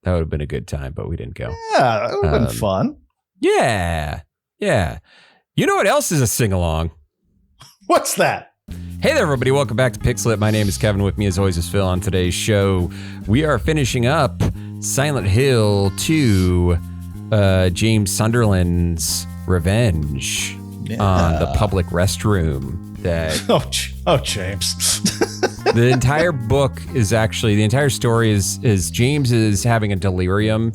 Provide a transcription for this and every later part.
That would have been a good time, but we didn't go. Yeah, it would have been fun. Yeah. You know what else is a sing-along? What's that? Hey there, everybody. Welcome back to Pixelit. My name is Kevin. With me, as always, is Phil. On today's show, we are finishing up Silent Hill 2, James Sunderland's Revenge on the public restroom. That James. The entire book is actually, the entire story is James is having a delirium.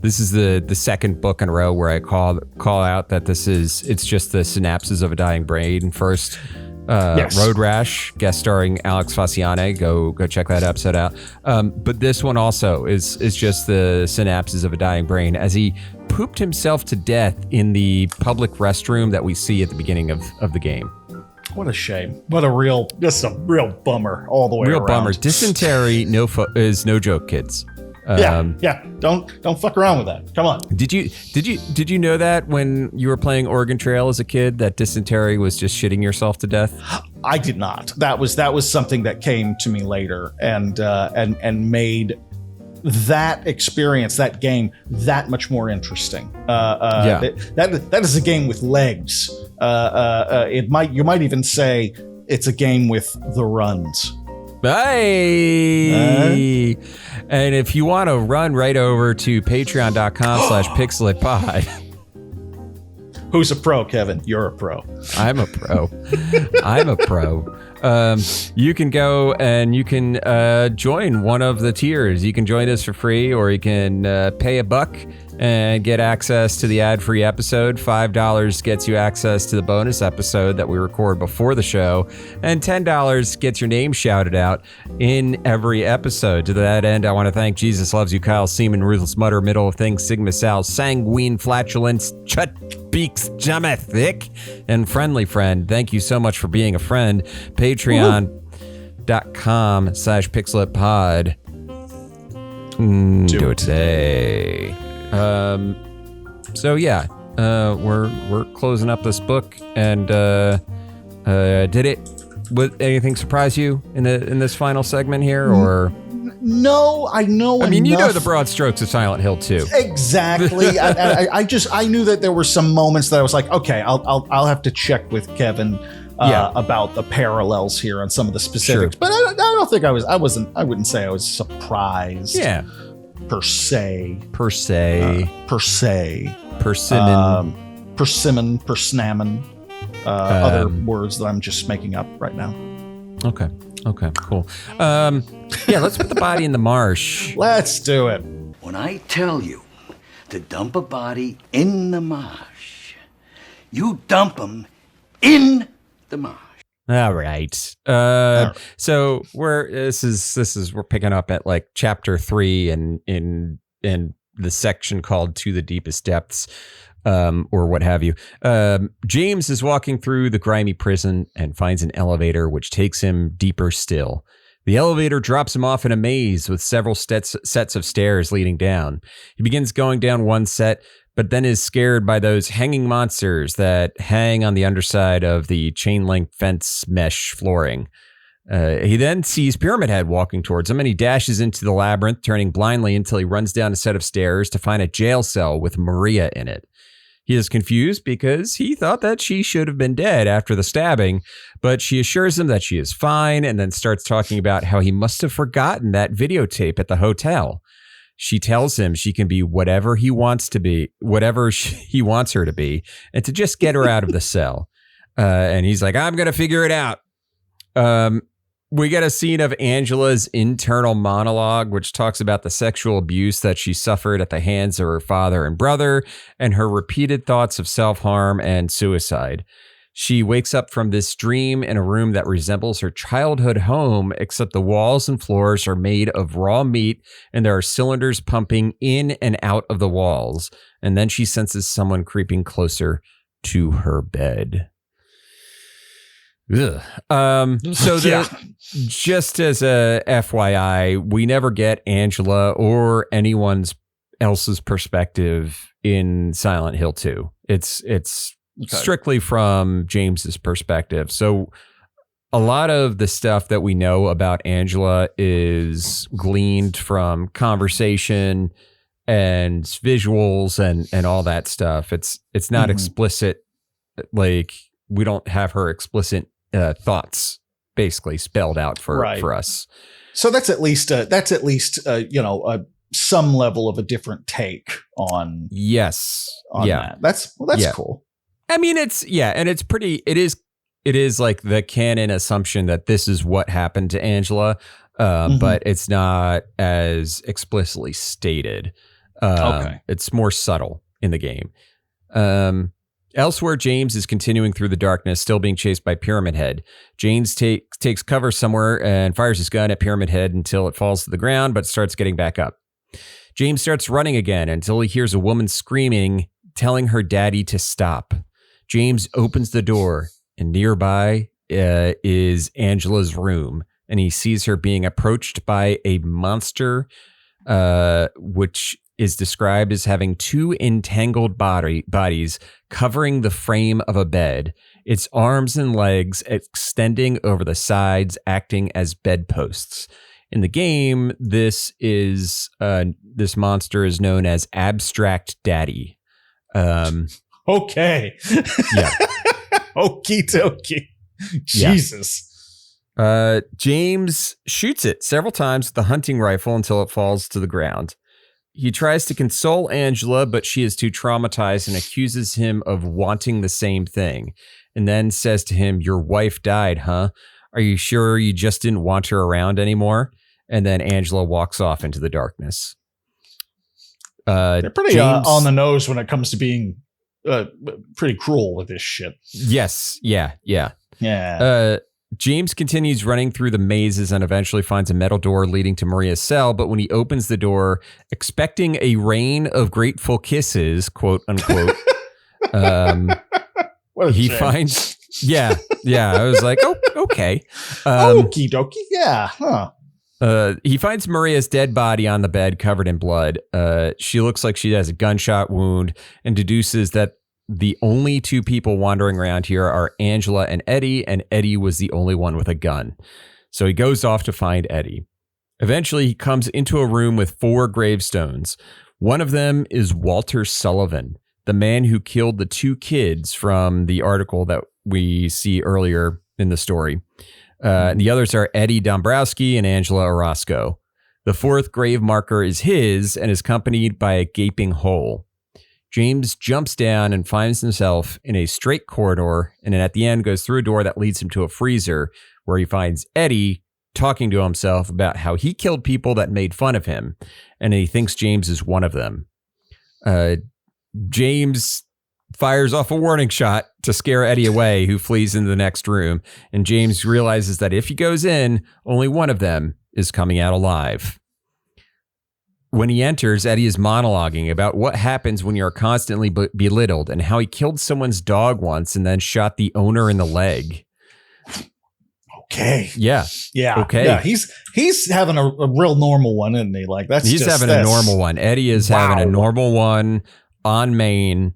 This is the second book in a row where I call out that it's just the synapses of a dying brain. First, yes. Road Rash, guest starring Alex Fasciane. Go check that episode out. But this one also is just the synapses of a dying brain as he pooped himself to death in the public restroom that we see at the beginning of the game. What a shame. What a real bummer all the way around. Real bummer. Dysentery is no joke, kids. Yeah. Don't fuck around with that. Come on. Did you know that when you were playing Oregon Trail as a kid, that dysentery was just shitting yourself to death? I did not. That was something that came to me later and made that experience, that game, that much more interesting. That is a game with legs. You might even say it's a game with the runs. Bye. And if you want to run right over to patreon.com/pixelitpod. Who's a pro, Kevin? You're a pro. I'm a pro. You can go and you can join one of the tiers. You can join us for free, or you can pay $1 and get access to the ad-free episode. $5 gets you access to the bonus episode that we record before the show, and $10 gets your name shouted out in every episode. To that end, I want to thank Jesus Loves You, Kyle Seaman, Ruthless Mutter, Middle of Things, Sigma Sal, Sanguine Flatulence, Chut Beaks, Jamathic, and Friendly Friend. Thank you so much for being a friend. Patreon.com/pixelitpod. Do it today. We're closing up this book, and would anything surprise you in this final segment here, or? No, I know. I mean, enough. You know the broad strokes of Silent Hill 2. Exactly. I knew that there were some moments that I was like, okay, I'll have to check with Kevin about the parallels here on some of the specifics. Sure. But I don't think I wouldn't say I was surprised. Yeah. Per se. Persimmon. Persnammon. Other words that I'm just making up right now. Okay, cool. Let's put the body in the marsh. Let's do it. When I tell you to dump a body in the marsh, you dump them in the marsh. All right. So we're picking up at like chapter 3 and in the section called To the Deepest Depths, or what have you. James is walking through the grimy prison and finds an elevator which takes him deeper still. The elevator drops him off in a maze with several sets of stairs leading down. He begins going down one set, but then is scared by those hanging monsters that hang on the underside of the chain-link fence mesh flooring. He then sees Pyramid Head walking towards him, and he dashes into the labyrinth, turning blindly until he runs down a set of stairs to find a jail cell with Maria in it. He is confused because he thought that she should have been dead after the stabbing, but she assures him that she is fine and then starts talking about how he must have forgotten that videotape at the hotel. She tells him she can be whatever he wants to be, he wants her to be, and to just get her out of the cell. And he's like, I'm going to figure it out. We get a scene of Angela's internal monologue, which talks about the sexual abuse that she suffered at the hands of her father and brother, and her repeated thoughts of self-harm and suicide. She wakes up from this dream in a room that resembles her childhood home, except the walls and floors are made of raw meat, and there are cylinders pumping in and out of the walls. And then she senses someone creeping closer to her bed. Ugh. Just as a FYI, we never get Angela or anyone's else's perspective in Silent Hill 2. It's strictly from James's perspective. So a lot of the stuff that we know about Angela is gleaned from conversation and visuals and all that stuff. It's not explicit. Like, we don't have her explicit thoughts basically spelled out for us. So that's at least some level of a different take on. Yes. On that. That's cool. I mean, it's pretty, it is like the canon assumption that this is what happened to Angela, but it's not as explicitly stated. It's more subtle in the game. Elsewhere, James is continuing through the darkness, still being chased by Pyramid Head. James takes cover somewhere and fires his gun at Pyramid Head until it falls to the ground, but starts getting back up. James starts running again until he hears a woman screaming, telling her daddy to stop. James opens the door, and nearby is Angela's room, and he sees her being approached by a monster, which is described as having two entangled bodies covering the frame of a bed, its arms and legs extending over the sides, acting as bedposts. In the game, this monster is known as Abstract Daddy. Okay. Yeah. Okie dokie. Jesus. James shoots it several times with the hunting rifle until it falls to the ground. He tries to console Angela, but she is too traumatized and accuses him of wanting the same thing, and then says to him, "Your wife died, huh? Are you sure you just didn't want her around anymore?" And then Angela walks off into the darkness. They're pretty on the nose when it comes to being pretty cruel with this shit. Yes. Yeah. James continues running through the mazes and eventually finds a metal door leading to Maria's cell. But when he opens the door, expecting a rain of grateful kisses, quote unquote, he finds. Yeah. I was like, oh, okay. Okie dokie. Yeah. Huh. He finds Maria's dead body on the bed covered in blood. She looks like she has a gunshot wound and deduces that the only two people wandering around here are Angela and Eddie was the only one with a gun. So he goes off to find Eddie. Eventually, he comes into a room with 4 gravestones. One of them is Walter Sullivan, the man who killed the 2 kids from the article that we see earlier in the story. And the others are Eddie Dombrowski and Angela Orozco. The 4th grave marker is his and is accompanied by a gaping hole. James jumps down and finds himself in a straight corridor, and then at the end goes through a door that leads him to a freezer where he finds Eddie talking to himself about how he killed people that made fun of him, and he thinks James is one of them. James fires off a warning shot to scare Eddie away, who flees into the next room, and James realizes that if he goes in, only one of them is coming out alive. When he enters, Eddie is monologuing about what happens when you're constantly belittled and how he killed someone's dog once and then shot the owner in the leg. Okay. Yeah. Okay. Yeah. He's having a real normal one, isn't he? Like he's having a normal one. Eddie is having a normal one on Maine.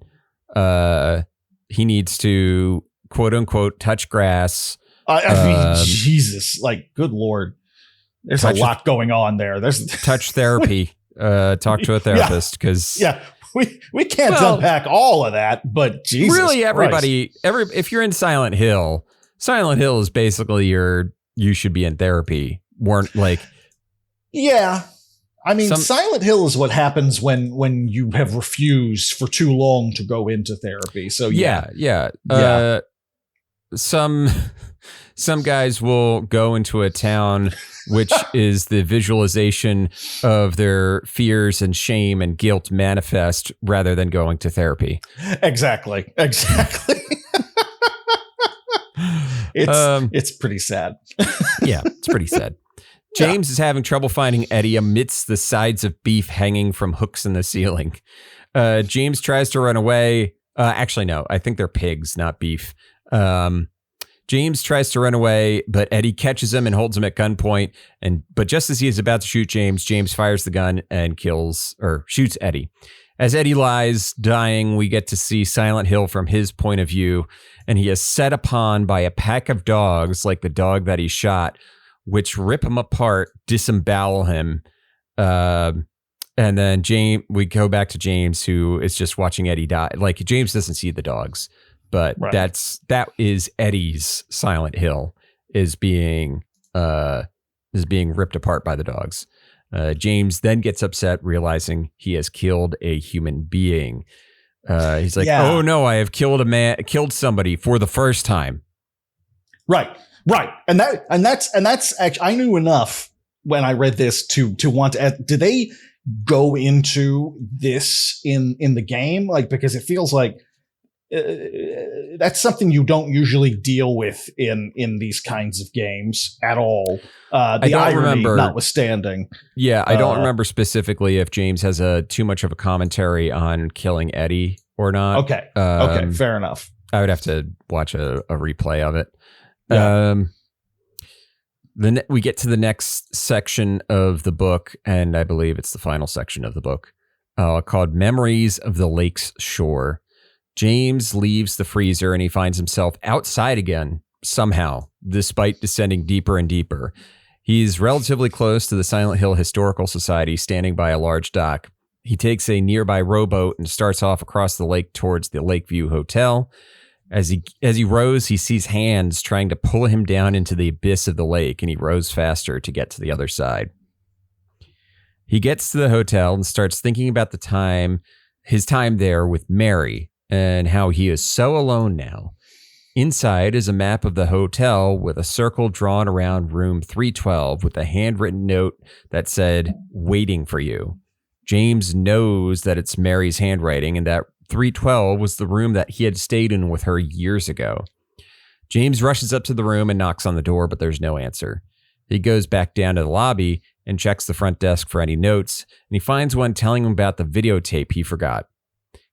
He needs to quote unquote touch grass. I mean, Jesus, like, good Lord. There's a lot going on there. There's touch therapy. Talk to a therapist because we can't unpack all of that, but Jesus really Christ. if you're in Silent Hill is basically you should be in therapy. Yeah. I mean, Silent Hill is what happens when you have refused for too long to go into therapy. So yeah. Some guys will go into a town which is the visualization of their fears and shame and guilt manifest rather than going to therapy. Exactly. It's pretty sad. Yeah, it's pretty sad. James is having trouble finding Eddie amidst the sides of beef hanging from hooks in the ceiling. James tries to run away. Actually, no, I think they're pigs, not beef. James tries to run away, but Eddie catches him and holds him at gunpoint. But just as he is about to shoot James fires the gun and shoots Eddie. As Eddie lies dying, we get to see Silent Hill from his point of view, and he is set upon by a pack of dogs like the dog that he shot, which rip him apart, disembowel him. And then we go back to James, who is just watching Eddie die. Like, James doesn't see the dogs, but that is Eddie's Silent Hill is being ripped apart by the dogs. James then gets upset, realizing he has killed a human being. He's like, "Oh no, I have killed somebody for the first time." Right, and that's actually, I knew enough when I read this to want to. Did they go into this in the game? Like, because it feels like that's something you don't usually deal with in these kinds of games at all. The irony notwithstanding. Yeah, I don't remember specifically if James has too much of a commentary on killing Eddie or not. Okay, okay, fair enough. I would have to watch a replay of it. Yeah. Then we get to the next section of the book, and I believe it's the final section of the book, called Memories of the Lake's Shore. James leaves the freezer and he finds himself outside again, somehow, despite descending deeper and deeper. He's relatively close to the Silent Hill Historical Society, standing by a large dock. He takes a nearby rowboat and starts off across the lake towards the Lakeview Hotel. As he rows, he sees hands trying to pull him down into the abyss of the lake, and he rows faster to get to the other side. He gets to the hotel and starts thinking about his time there with Mary, and how he is so alone now. Inside is a map of the hotel with a circle drawn around room 312 with a handwritten note that said, "Waiting for you." James knows that it's Mary's handwriting and that 312 was the room that he had stayed in with her years ago. James rushes up to the room and knocks on the door, but there's no answer. He goes back down to the lobby and checks the front desk for any notes, and he finds one telling him about the videotape he forgot,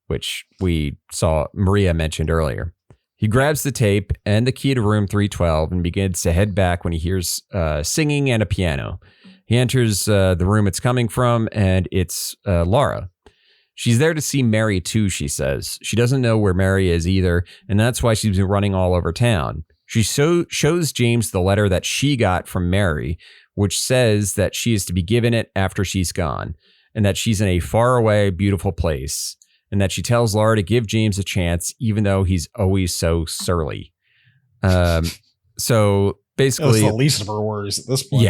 which we saw Maria mentioned earlier. He grabs the tape and the key to room 312 and begins to head back when he hears singing and a piano. He enters the room it's coming from, and it's Laura. She's there to see Mary too, she says. She doesn't know where Mary is either, and that's why she's been running all over town. She shows James the letter that she got from Mary, which says that she is to be given it after she's gone, and that she's in a faraway, beautiful place, and that she tells Laura to give James a chance, even though he's always so surly. So basically, that's the least of her worries at this point.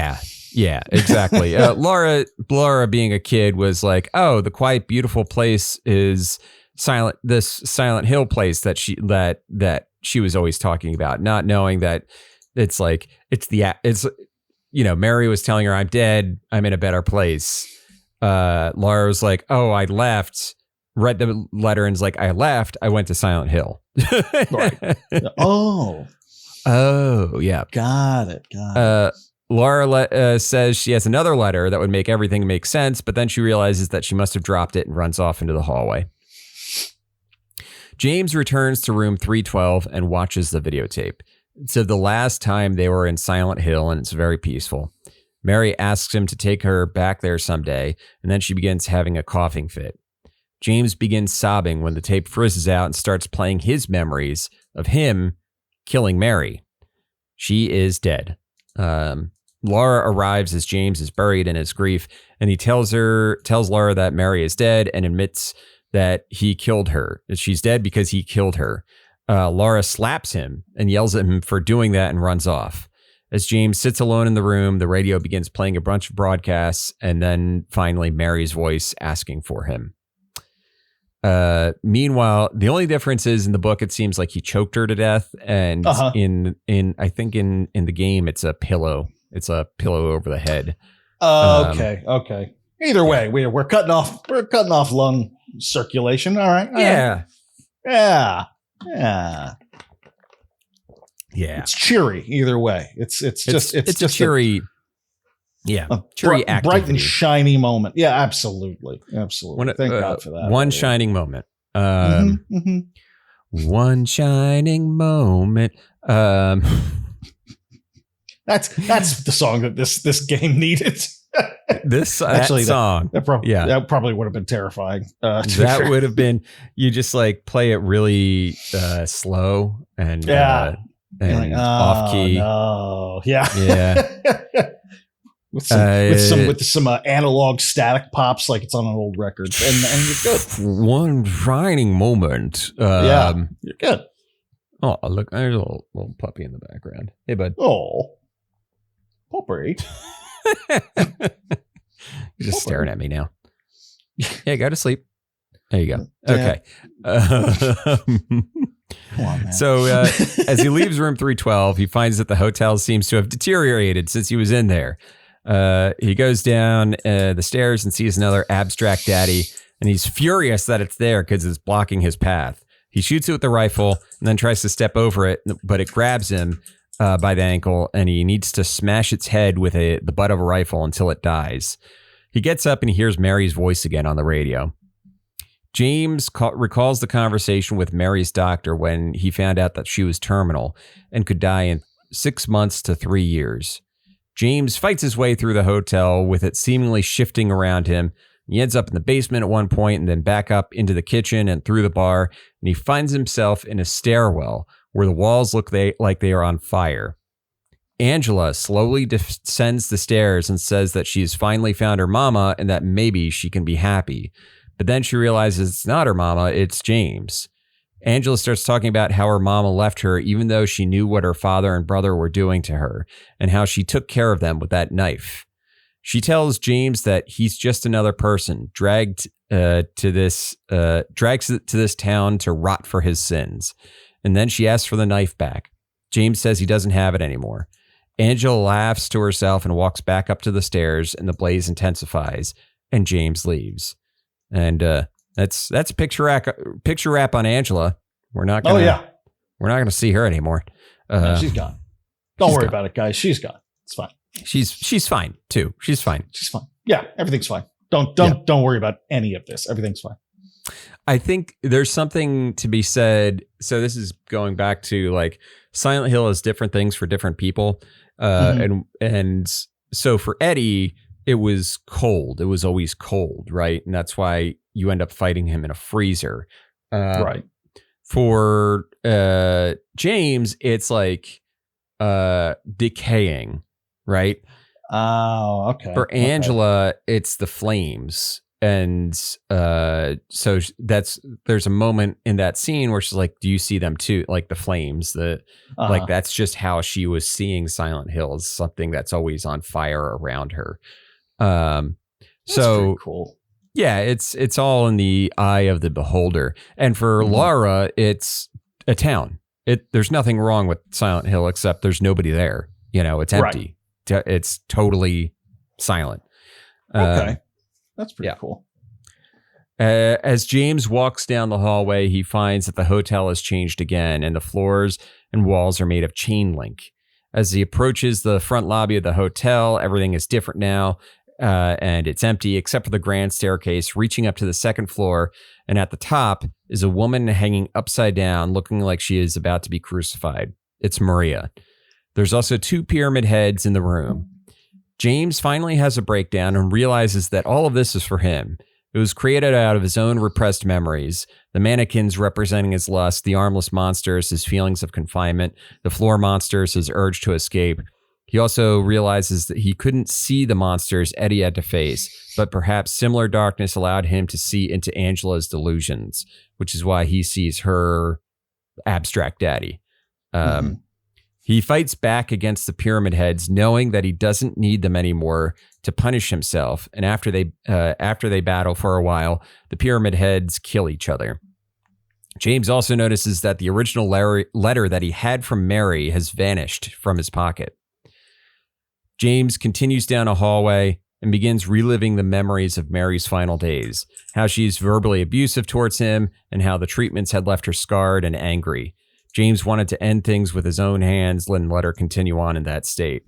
Yeah, exactly. Laura being a kid was like, "Oh, the quiet, beautiful place is this Silent Hill place that she was always talking about," not knowing that it's Mary was telling her, "I'm dead. I'm in a better place." Laura was like, "Oh, I left." Read the letter and is like, "I left. I went to Silent Hill." Right. Oh, yeah. Got it. Laura says she has another letter that would make everything make sense, but then she realizes that she must have dropped it and runs off into the hallway. James returns to room 312 and watches the videotape. It's of the last time they were in Silent Hill, and it's very peaceful. Mary asks him to take her back there someday, and then she begins having a coughing fit. James begins sobbing when the tape frizzes out and starts playing his memories of him killing Mary. She is dead. Laura arrives as James is buried in his grief, and he tells Laura that Mary is dead and admits that he killed her. She's dead because he killed her. Laura slaps him and yells at him for doing that and runs off. As James sits alone in the room, the radio begins playing a bunch of broadcasts, and then finally Mary's voice asking for him. Meanwhile, the only difference is in the book, it seems like he choked her to death, and in the game, it's a pillow. It's a pillow over the head. Okay. Either way, we're cutting off lung circulation. All right. Yeah. It's cheery either way. It's just a cheery. Cheery activity. Bright and shiny moment. Yeah, absolutely. Thank God for that. One shining moment. One shining moment. That's the song that this game needed. Actually, song. That probably would have been terrifying. That would have been, you just like play it really slow and like, off key. No. Yeah. with some analog static pops like it's on an old record, and you're good. One shining moment. You're good. Oh, look, there's a little puppy in the background. Hey, bud. Oh, puppy. You're just staring at me now. Yeah, go to sleep. There you go. Yeah. Okay. Come on, man. So as he leaves room 312, he finds that the hotel seems to have deteriorated since he was in there. He goes down the stairs and sees another abstract daddy, and he's furious that it's there because it's blocking his path. He shoots it with the rifle and then tries to step over it, but it grabs him by the ankle, and he needs to smash its head with the butt of a rifle until it dies. He gets up and he hears Mary's voice again on the radio. James recalls the conversation with Mary's doctor when he found out that she was terminal and could die in 6 months to 3 years. James fights his way through the hotel with it seemingly shifting around him. He ends up in the basement at one point and then back up into the kitchen and through the bar, and he finds himself in a stairwell where the walls look like they are on fire. Angela slowly descends the stairs and says that she has finally found her mama and that maybe she can be happy. But then she realizes it's not her mama, it's James. Angela starts talking about how her mama left her even though she knew what her father and brother were doing to her and how she took care of them with that knife. She tells James that he's just another person dragged to this town to rot for his sins. And then she asks for the knife back. James says he doesn't have it anymore. Angela laughs to herself and walks back up to the stairs, and the blaze intensifies, and James leaves. And that's picture wrap on Angela. We're not gonna see her anymore. No, she's gone. Don't worry about it, guys. She's gone. It's fine. She's fine too. She's fine. She's fine. Yeah, everything's fine. Don't worry about any of this. Everything's fine. I think there's something to be said. So this is going back to like Silent Hill has different things for different people. And so for Eddie, it was cold. It was always cold, right? And that's why you end up fighting him in a freezer. Right. For James, it's like decaying, right? Oh, okay. For Angela, it's the flames. And so there's a moment in that scene where she's like, do you see them too? Like the flames, like that's just how she was seeing Silent Hill, as something that's always on fire around her. That's pretty cool. Yeah, it's all in the eye of the beholder. And for Laura, it's a town. There's nothing wrong with Silent Hill except there's nobody there. It's empty. Right. It's totally silent. Okay. That's pretty cool. As James walks down the hallway, he finds that the hotel has changed again, and the floors and walls are made of chain link. As he approaches the front lobby of the hotel, everything is different now, and it's empty except for the grand staircase reaching up to the second floor, and at the top is a woman hanging upside down, looking like she is about to be crucified. It's Maria. There's also 2 pyramid heads in the room. James finally has a breakdown and realizes that all of this is for him. It was created out of his own repressed memories. The mannequins representing his lust, the armless monsters, his feelings of confinement, the floor monsters, his urge to escape. He also realizes that he couldn't see the monsters Eddie had to face, but perhaps similar darkness allowed him to see into Angela's delusions, which is why he sees her abstract daddy. He fights back against the pyramid heads, knowing that he doesn't need them anymore to punish himself. And after they battle for a while, the pyramid heads kill each other. James also notices that the original letter that he had from Mary has vanished from his pocket. James continues down a hallway and begins reliving the memories of Mary's final days, how she's verbally abusive towards him, and how the treatments had left her scarred and angry. James wanted to end things with his own hands and let her continue on in that state.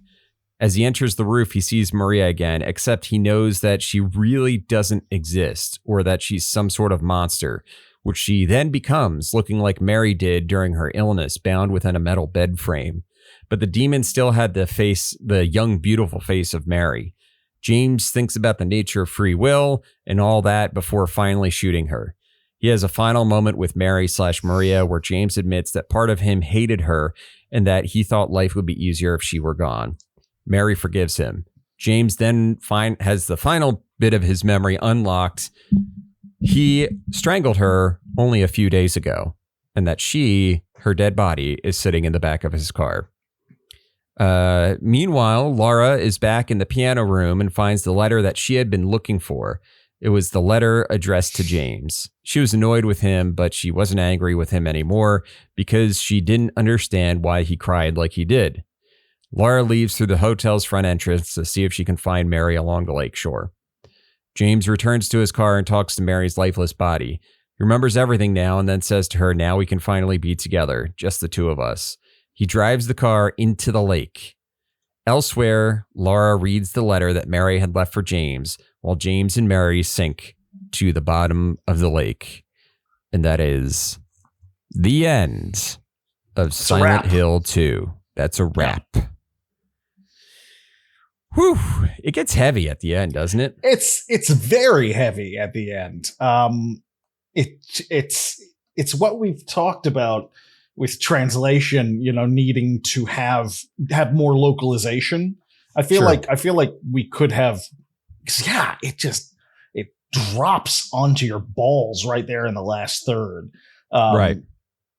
As he enters the roof, he sees Maria again, except he knows that she really doesn't exist, or that she's some sort of monster, which she then becomes, looking like Mary did during her illness, bound within a metal bed frame. But the demon still had the young, beautiful face of Mary. James thinks about the nature of free will and all that before finally shooting her. He has a final moment with Mary/Maria where James admits that part of him hated her and that he thought life would be easier if she were gone. Mary forgives him. James then has the final bit of his memory unlocked. He strangled her only a few days ago, and that her dead body, is sitting in the back of his car. Meanwhile, Laura is back in the piano room and finds the letter that she had been looking for. It was the letter addressed to James. She was annoyed with him, but she wasn't angry with him anymore because she didn't understand why he cried like he did. Laura leaves through the hotel's front entrance to see if she can find Mary along the lake shore. James returns to his car and talks to Mary's lifeless body. He remembers everything now and then says to her, now we can finally be together, just the two of us. He drives the car into the lake. Elsewhere, Laura reads the letter that Mary had left for James, while James and Mary sink to the bottom of the lake. And that is the end of Silent Hill 2. That's a wrap. Whew. It gets heavy at the end, doesn't it? It's very heavy at the end. It's what we've talked about with translation, needing to have more localization. I feel like we could have, it drops onto your balls right there in the last third. Right.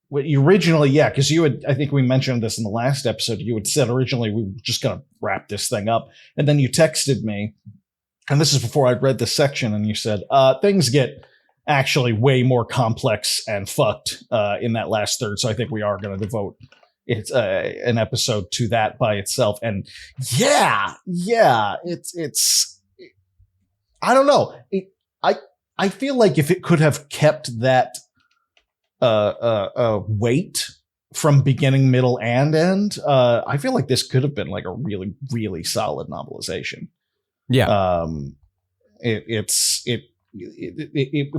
What you originally, because I think we mentioned this in the last episode, you had said originally we were just going to wrap this thing up. And then you texted me, and this is before I'd read this section, and you said, things get actually way more complex and fucked in that last third. So I think we are going to devote an episode to that by itself. And it's I don't know. I feel like if it could have kept that weight from beginning, middle, and end, I feel like this could have been like a really, really solid novelization. Yeah. It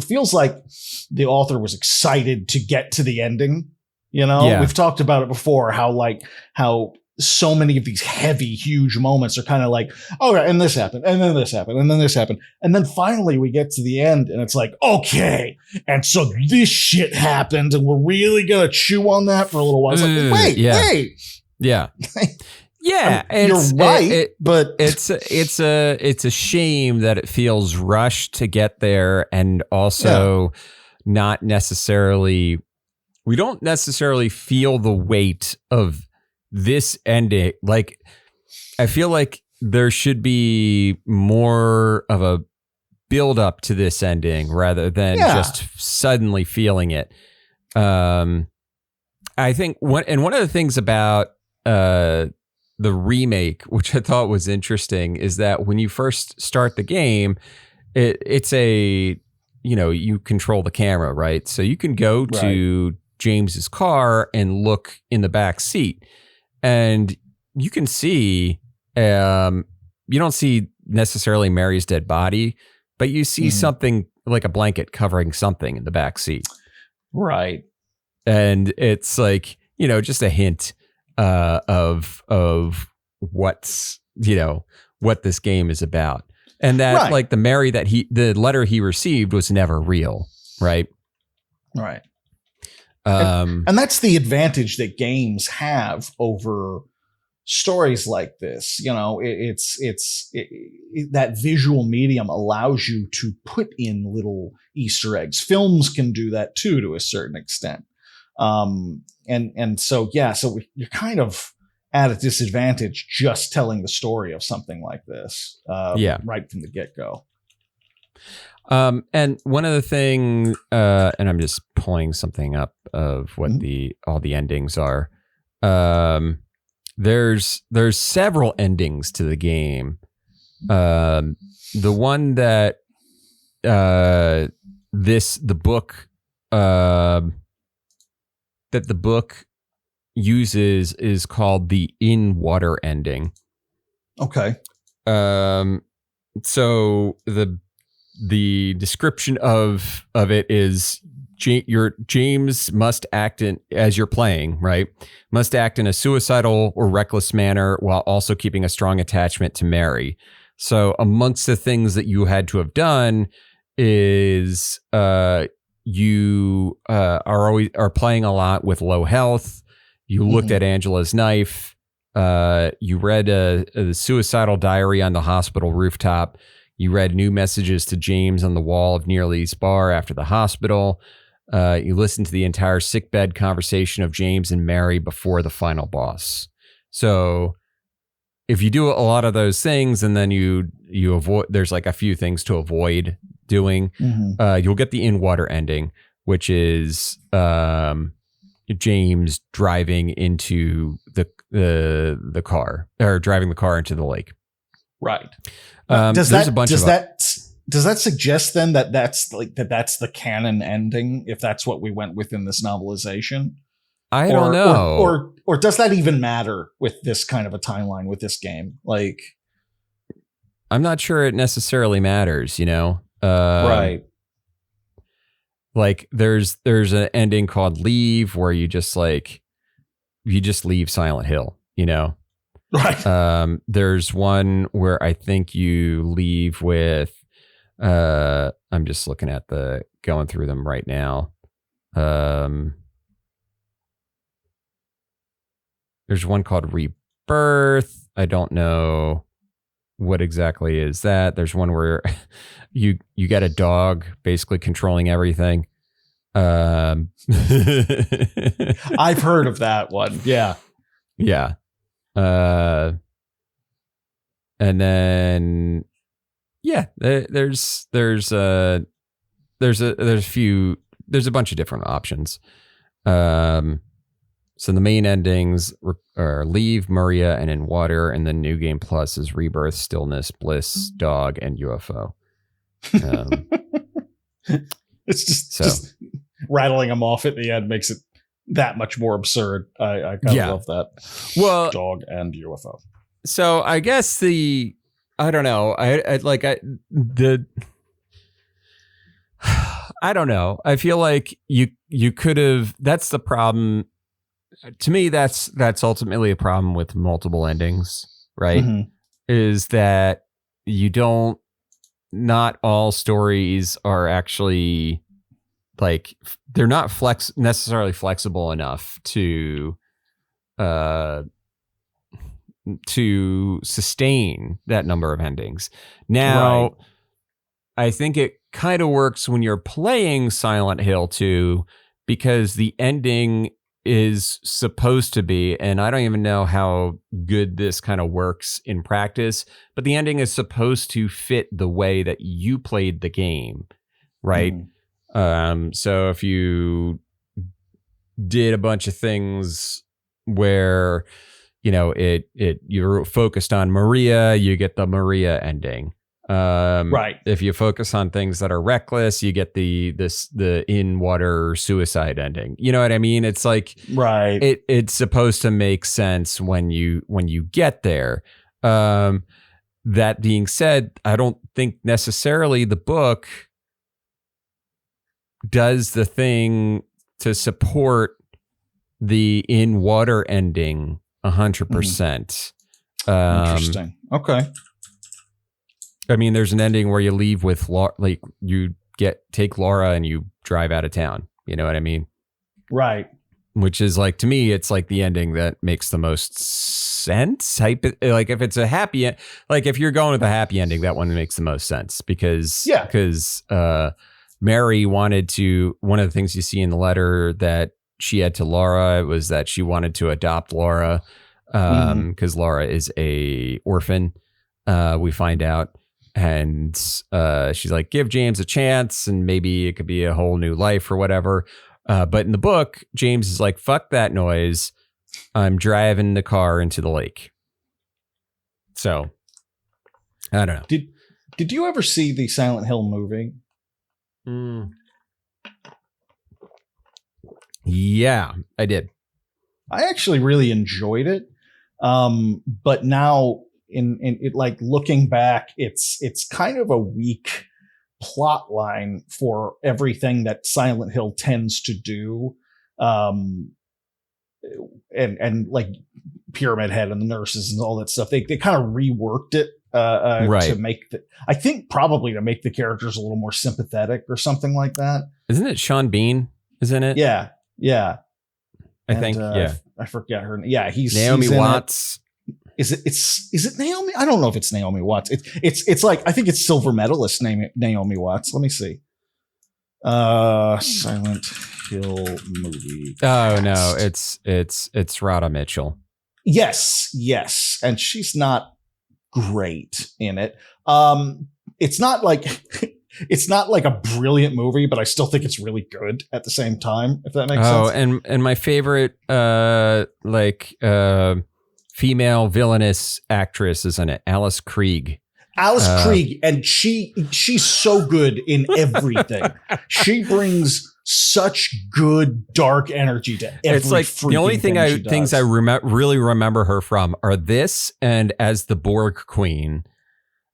feels like the author was excited to get to the ending. We've talked about it before, how so many of these heavy, huge moments are kind of like, oh, yeah, and this happened, and then this happened, and then this happened. And then finally we get to the end and it's like, okay, and so this shit happened and we're really going to chew on that for a little while. It's like, wait. Yeah. Yeah, you're right, but it's a shame that it feels rushed to get there, and also not necessarily. We don't necessarily feel the weight of this ending. Like, I feel like there should be more of a build up to this ending rather than just suddenly feeling it. I think one of the things about the remake, which I thought was interesting, is that when you first start the game, it's you control the camera, right? So you can go to James's car and look in the back seat, and you can see, you don't see necessarily Mary's dead body, but you see something like a blanket covering something in the back seat. Right. And it's like, just a hint of what's, what this game is about. And that like the letter he received was never real. Right. Right. And that's the advantage that games have over stories like this. That visual medium allows you to put in little Easter eggs. Films can do that too, to a certain extent. So you're kind of at a disadvantage just telling the story of something like this, right from the get-go. And one of the things, and I'm just pulling something up of what all the endings are. There's several endings to the game. The one that the book uses is called the in water ending. Okay. So the description of it is James must act as you're playing, right? Must act in a suicidal or reckless manner while also keeping a strong attachment to Mary. So amongst the things that you had to have done is you are playing a lot with low health. You looked at Angela's knife. You read a suicidal diary on the hospital rooftop. You read new messages to James on the wall of Nearly's bar after the hospital. You listened to the entire sickbed conversation of James and Mary before the final boss. So if you do a lot of those things and then you avoid, there's like a few things to avoid doing, you'll get the in-water ending, which is James driving into the car, or driving the car into the lake. Right. Does that suggest then that that's the canon ending, if that's what we went with in this novelization? I don't know. Or does that even matter with this kind of a timeline with this game? Like, I'm not sure it necessarily matters, right. Like there's an ending called Leave where you just leave Silent Hill, Right. There's one where I think you leave with, I'm just looking at going through them right now. There's one called Rebirth. I don't know what exactly is that. There's one where you get a dog basically controlling everything. I've heard of that one. Yeah. Yeah. And then there's a bunch of different options. So the main endings are Leave, Maria, and In Water, and then New Game Plus is Rebirth, Stillness, Bliss, Dog, and UFO. It's just rattling them off at the end makes it that much more absurd. I kind of love that. Well, Dog and UFO. So I guess I don't know. I don't know. I feel like you could have. That's the problem. To me, that's ultimately a problem with multiple endings, right? Mm-hmm. Is that not all stories are actually like, they're not necessarily flexible enough to sustain that number of endings. Now, right. I think it kind of works when you're playing Silent Hill 2 because the ending is supposed to be, and I don't even know how good this kind of works in practice, but the ending is supposed to fit the way that you played the game, right? So if you did a bunch of things where, you're focused on Maria, you get the Maria ending. Right. If you focus on things that are reckless, you get the in-water suicide ending. You know what I mean? It's like, right. It's supposed to make sense when you get there. That being said, I don't think necessarily the book does the thing to support the in-water ending 100%. Interesting. Okay. I mean, there's an ending where you leave with like you take Laura and you drive out of town. You know what I mean? Right. Which is like, to me, it's like the ending that makes the most sense. Like if it's a happy, like if you're going with a happy ending, that one makes the most sense because Mary wanted to, one of the things you see in the letter that she had to Laura was that she wanted to adopt Laura because Laura is a orphan. We find out. And she's like, give James a chance and maybe it could be a whole new life or whatever. But in the book, James is like, fuck that noise. I'm driving the car into the lake. So, I don't know. Did you ever see the Silent Hill movie? Yeah, I did. I actually really enjoyed it. But now in it, like looking back, it's kind of a weak plot line for everything that Silent Hill tends to do. And like Pyramid Head and the nurses and all that stuff, they kind of reworked it to make I think probably to make the characters a little more sympathetic or something like that. Isn't it Sean Bean? Isn't it? Yeah. I think. I forget her. Yeah, Naomi Watts. Is it Naomi? I don't know if it's Naomi Watts. It's like, I think it's silver medalist Naomi Watts. Let me see. Silent Hill movie. Oh no, it's Rhoda Mitchell. Yes, and she's not great in it. It's not like a brilliant movie, but I still think it's really good at the same time, if that makes sense. Oh, and my favorite female villainous actress is in it, Alice Krieg. Alice Krieg, and she's so good in everything. She brings such good dark energy to every. It's like the only things I really remember her from are this and as the Borg Queen,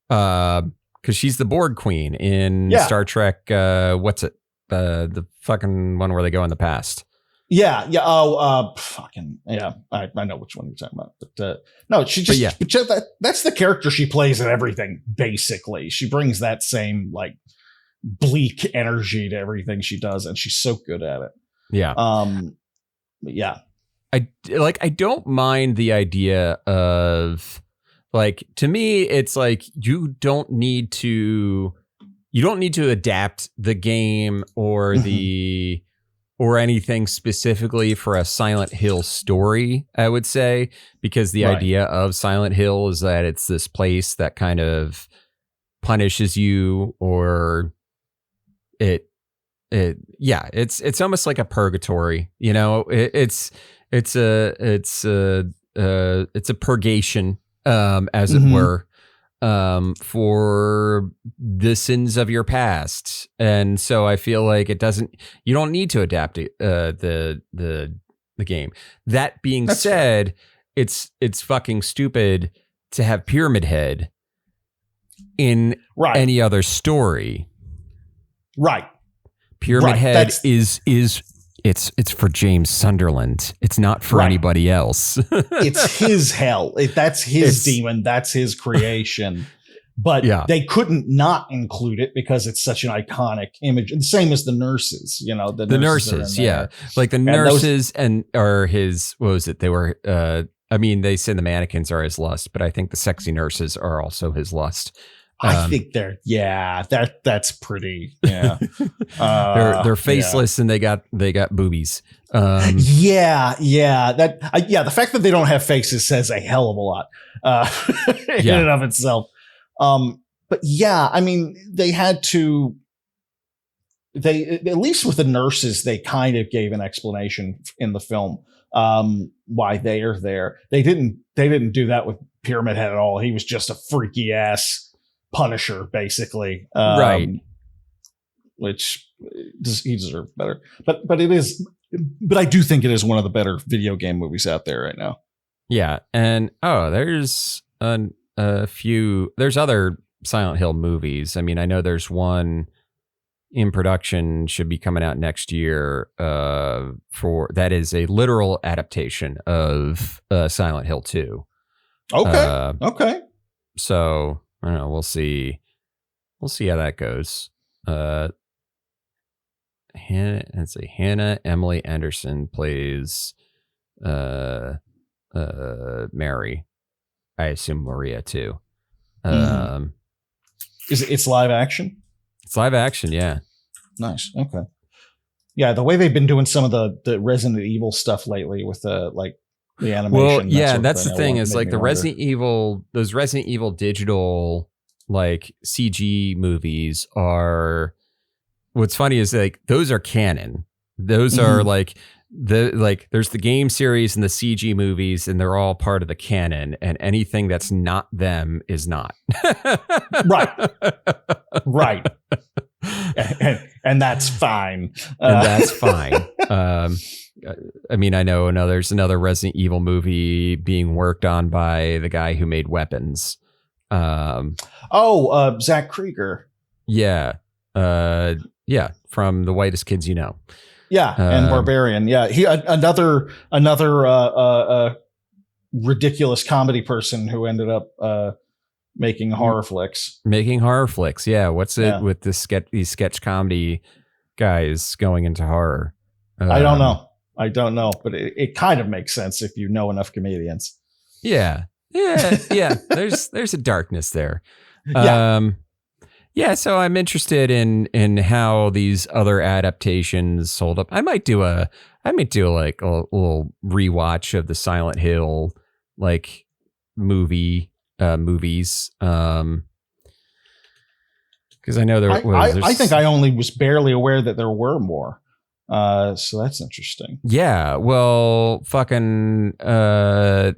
because she's the Borg Queen in Star Trek. What's it? The fucking one where they go in the past. Yeah. Oh, fucking yeah. I know which one you're talking about, but no, she just. But that's the character she plays in everything. Basically, she brings that same like bleak energy to everything she does, and she's so good at it. Yeah. Yeah. I don't mind the idea of like, to me, it's like you don't need to adapt the game or the. Or anything specifically for a Silent Hill story, I would say, because the idea of Silent Hill is that it's this place that kind of punishes you, or it's almost like a purgatory, you know. It's a purgation, as it were. For the sins of your past. And so I feel like you don't need to adapt the game. That being said, it's fucking stupid to have Pyramid Head in any other story. Right. Pyramid Head is it's for James Sunderland. It's not for anybody else. It's his hell. That's his demon. That's his creation. But they couldn't not include it because it's such an iconic image. And the same as the nurses, you know, the nurses, like the nurses are his, what was it? They were, I mean, they say the mannequins are his lust, but I think the sexy nurses are also his lust. I think that's pretty, they're faceless and they got boobies. The fact that they don't have faces says a hell of a lot, in and of itself. But yeah, I mean, they had to, at least with the nurses, they kind of gave an explanation in the film, why they are there. They didn't do that with Pyramid Head at all. He was just a freaky ass Punisher, basically, which he deserved better. But it is. But I do think it is one of the better video game movies out there right now. Yeah, and there's a few. There's other Silent Hill movies. I mean, I know there's one in production, should be coming out next year. For that is a literal adaptation of Silent Hill 2. Okay. So. I don't know. We'll see. We'll see how that goes. Hannah Emily Anderson plays Mary. I assume Maria too. It's live action? It's live action, yeah. Nice. Okay. Yeah, the way they've been doing some of the Resident Evil stuff lately with the animation. Well, yeah, that's the thing is like the Resident Evil, those Resident Evil digital like CG movies are. What's funny is like those are canon. Those are like there's the game series and the CG movies, and they're all part of the canon. And anything that's not them is not. Right. And that's fine. And that's fine. I mean, I know there's another Resident Evil movie being worked on by the guy who made Weapons. Zach Krieger. Yeah. From The Whitest Kids You Know. Yeah, and Barbarian. Yeah, he another ridiculous comedy person who ended up making horror flicks. Making horror flicks. Yeah. What's it with these sketch comedy guys going into horror? I don't know, but it kind of makes sense if you know enough comedians. Yeah. There's a darkness there. So I'm interested in how these other adaptations hold up. I might do like a little rewatch of the Silent Hill like movies. Because I know I think I only was barely aware that there were more. So that's interesting. Yeah, well, fucking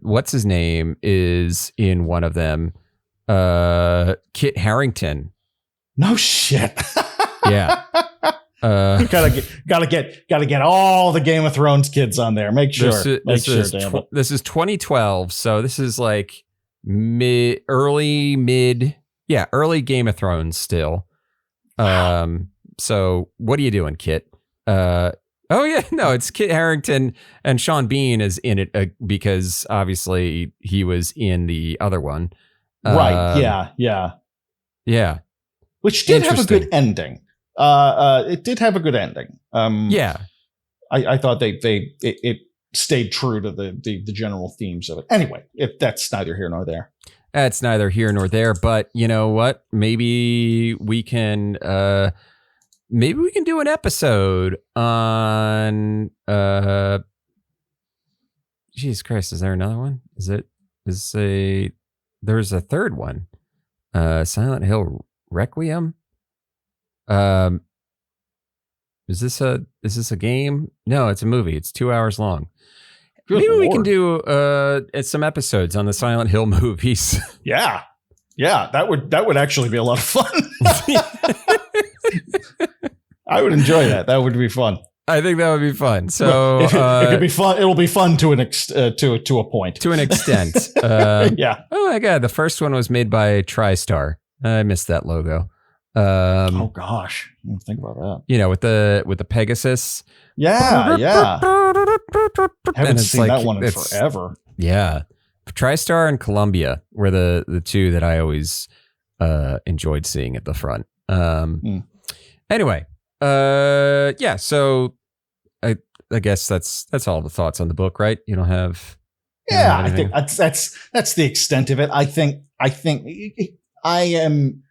what's his name is in one of them. Kit Harington. No shit. Yeah. Gotta get all the Game of Thrones kids on there. Make sure. This is 2012, so this is like early Game of Thrones still. So what are you doing, Kit? It's Kit Harington, and Sean Bean is in it because obviously he was in the other one. Right. Yeah. Which did have a good ending. It did have a good ending. I thought it stayed true to the general themes of it. Anyway, that's neither here nor there. That's neither here nor there. But you know what? Maybe we can do an episode on. Jesus Christ! Is there another one? There's a third one. Silent Hill Requiem. Is this a game? No, it's a movie. It's 2 hours long. Maybe we can do some episodes on the Silent Hill movies. Yeah, that would actually be a lot of fun. I would enjoy that. That would be fun. I think that would be fun. So it could be fun. It'll be fun to a point. To an extent. Yeah. Oh my God, the first one was made by TriStar. I missed that logo. Oh gosh, I didn't think about that. You know, with the Pegasus. Yeah. Haven't seen that one in forever. Yeah, TriStar and Columbia were the two that I always enjoyed seeing at the front. Anyway, So I guess that's all the thoughts on the book, right? You don't have. Yeah, I think that's the extent of it. I think I am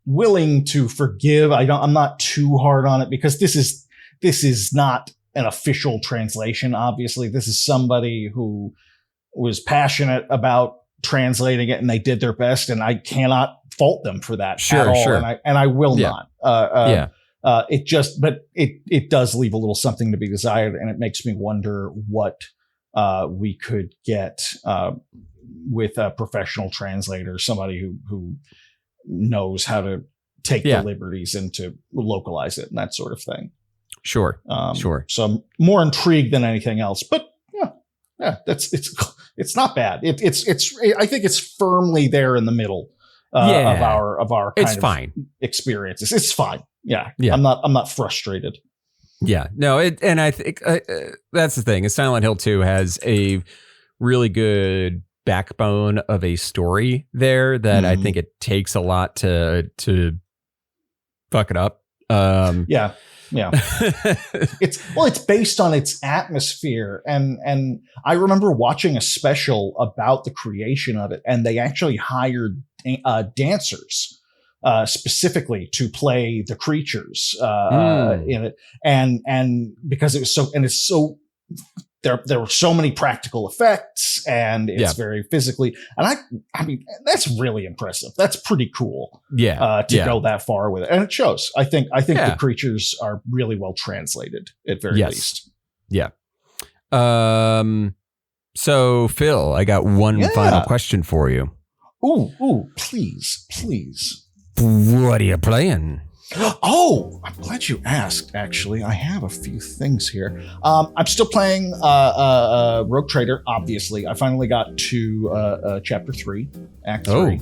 willing to forgive. I'm not too hard on it because this is not an official translation. Obviously, this is somebody who was passionate about translating it and they did their best, and I cannot fault them for that at all. Sure. And I will not. It does leave a little something to be desired, and it makes me wonder what we could get with a professional translator, somebody who knows how to take the liberties and to localize it and that sort of thing. Sure. So I'm more intrigued than anything else, but it's not bad. I think it's firmly there in the middle of our kind of experiences. It's fine. Yeah. I'm not frustrated. Yeah, no, and I think that's the thing. Silent Hill 2 has a really good backbone of a story there that I think it takes a lot to fuck it up. Yeah. It's based on its atmosphere, and I remember watching a special about the creation of it, and they actually hired dancers specifically to play the creatures in it, and because it's so there were so many practical effects, and it's very physically, and I mean that's really impressive. That's pretty cool. To go that far with it, and it shows. I think the creatures are really well translated at very least. Yeah. So Phil, I got one final question for you. Ooh, please. What are you playing? Oh, I'm glad you asked, actually. I have a few things here. I'm still playing Rogue Trader, obviously. I finally got to Chapter 3, Act 3.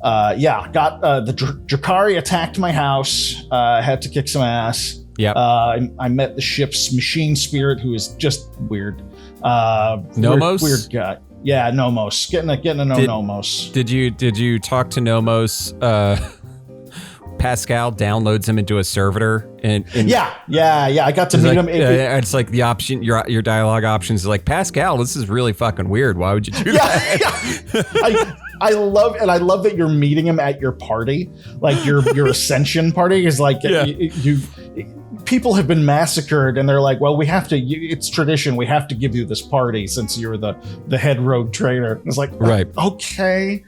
Got the Drakari attacked my house. Had to kick some ass. Yeah. I met the ship's machine spirit, who is just weird. Nomos? Weird guy. Yeah, Nomos. Getting to know Nomos. Did you talk to Nomos? Pascal downloads him into a servitor, and yeah. I got to meet him. It's like the option, your dialogue options is like, Pascal, this is really fucking weird. Why would you do that? Yeah. I love that you're meeting him at your party, like your Ascension party is like you people have been massacred, and they're like, well, we have to. It's tradition. We have to give you this party since you're the head rogue trader. It's like, right, okay.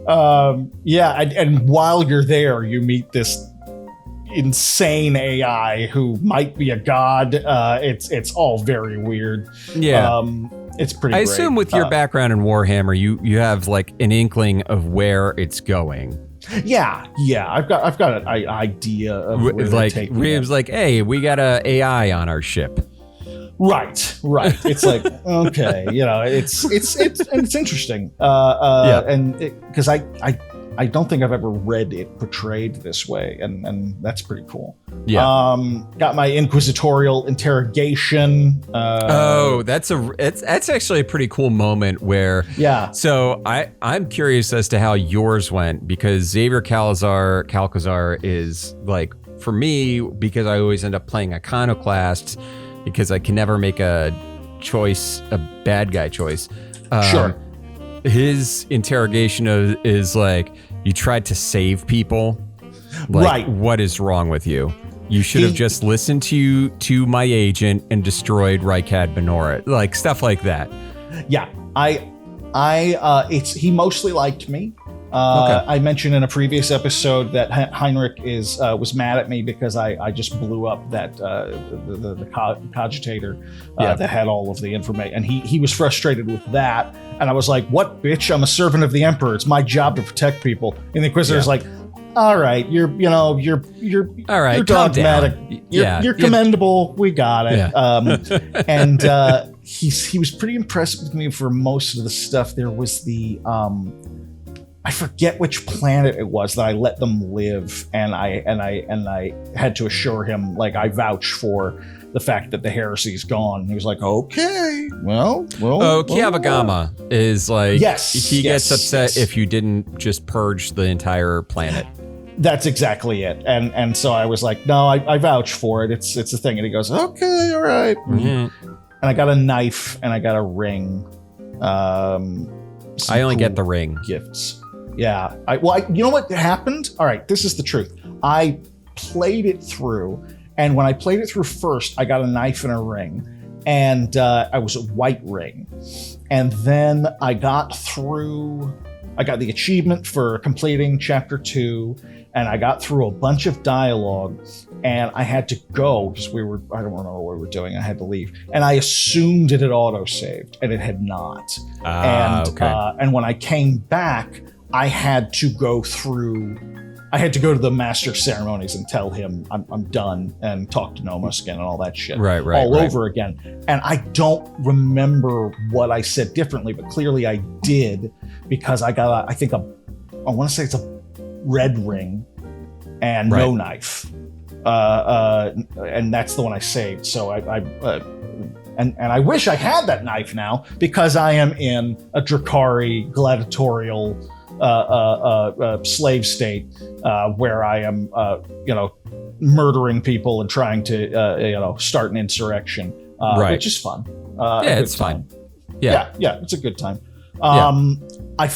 And while you're there, you meet this insane AI who might be a god. It's all very weird. Yeah. It's pretty I great. assume with your background in Warhammer, you have like an inkling of where it's going. Yeah. I've got an idea of where like Reeves, like, hey, we got a AI on our ship. Right. It's like, okay, it's interesting. And because I don't think I've ever read it portrayed this way, and that's pretty cool. Yeah. Got my inquisitorial interrogation. That's actually a pretty cool moment where. Yeah. So I'm curious as to how yours went, because Xavier Calcazar is like, for me, because I always end up playing Iconoclast, because I can never make a bad guy choice. Sure. His interrogation is like, you tried to save people. Like, right. What is wrong with you? You should have just listened to my agent and destroyed Rykad Benora. Like, stuff like that. Yeah. He mostly liked me. Okay. I mentioned in a previous episode that Heinrich was mad at me because I just blew up that the cogitator that had all of the information, and he was frustrated with that. And I was like, "What, bitch? I'm a servant of the Emperor. It's my job to protect people." And the Inquisitor's like, "All right, you're all right, you're dogmatic. You're commendable. We got it." Yeah. And he was pretty impressed with me for most of the stuff. There was the I forget which planet it was that I let them live, and I had to assure him, like, I vouch for the fact that the heresy is gone. He was like, okay, well. Kiavagama is like, he gets upset yes. if you didn't just purge the entire planet. That's exactly it. And so I was like, no, I vouch for it. It's a thing. And he goes, okay, all right. Mm-hmm. And I got a knife and I got a ring. I only get the ring. Gifts. Yeah. You know what happened? All right, this is the truth. I played it through, and when I played it through first, I got a knife and a ring, and I was a white ring. And then I got the achievement for completing chapter 2, and I got through a bunch of dialogue, and I had to go because I don't remember what we were doing. I had to leave, and I assumed it had auto-saved, and it had not. And when I came back, I had to go to the master ceremonies and tell him I'm done, and talk to Nomos again and all that shit. Right. Over again. And I don't remember what I said differently, but clearly I did, because I got I want to say it's a red ring and no knife. And that's the one I saved. So and I wish I had that knife now, because I am in a Drakari gladiatorial slave state where I am, murdering people and trying to, start an insurrection, which is fun. It's fun. Yeah, it's a good time. I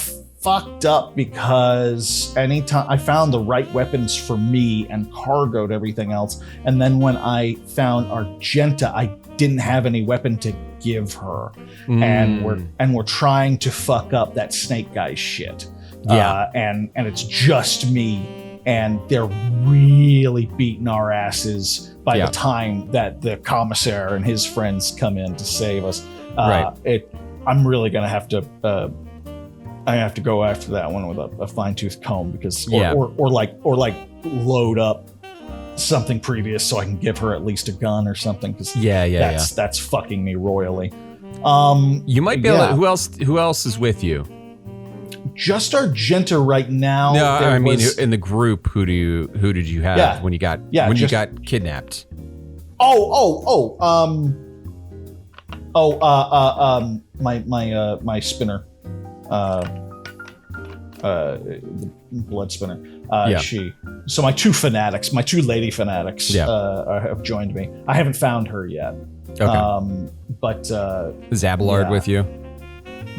fucked up because anytime I found the right weapons for me and cargoed everything else, and then when I found Argenta, I didn't have any weapon to give her, and we're trying to fuck up that snake guy's shit. And it's just me, and they're really beating our asses by the time that the commissar and his friends come in to save us. I'm really gonna have to I have to go after that one with a fine-tooth comb, because or like load up something previous so I can give her at least a gun or something, because that's fucking me royally. You might be able to, who else is with you? Just Argenta right now. No, I mean, in the group, who did you have when you got you got kidnapped? My spinner, the blood spinner. So my two fanatics, my two lady fanatics, have joined me. I haven't found her yet. Okay. But is Abelard with you?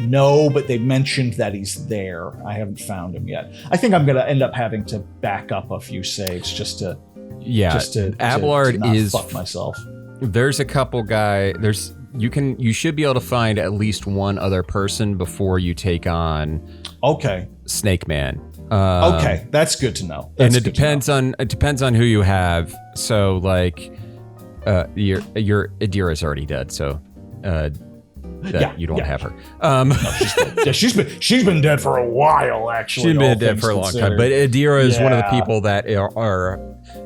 No, but they mentioned that he's there. I haven't found him yet. I think I'm going to end up having to back up a few saves just to Abelard not is fuck myself. There's a couple you should be able to find at least one other person before you take on Snake Man. Okay, that's good to know. It depends on who you have. So like your Adira's already dead, so you don't have her. No, she's been dead for a while, actually. She's been dead for a long time. But Adira is one of the people that are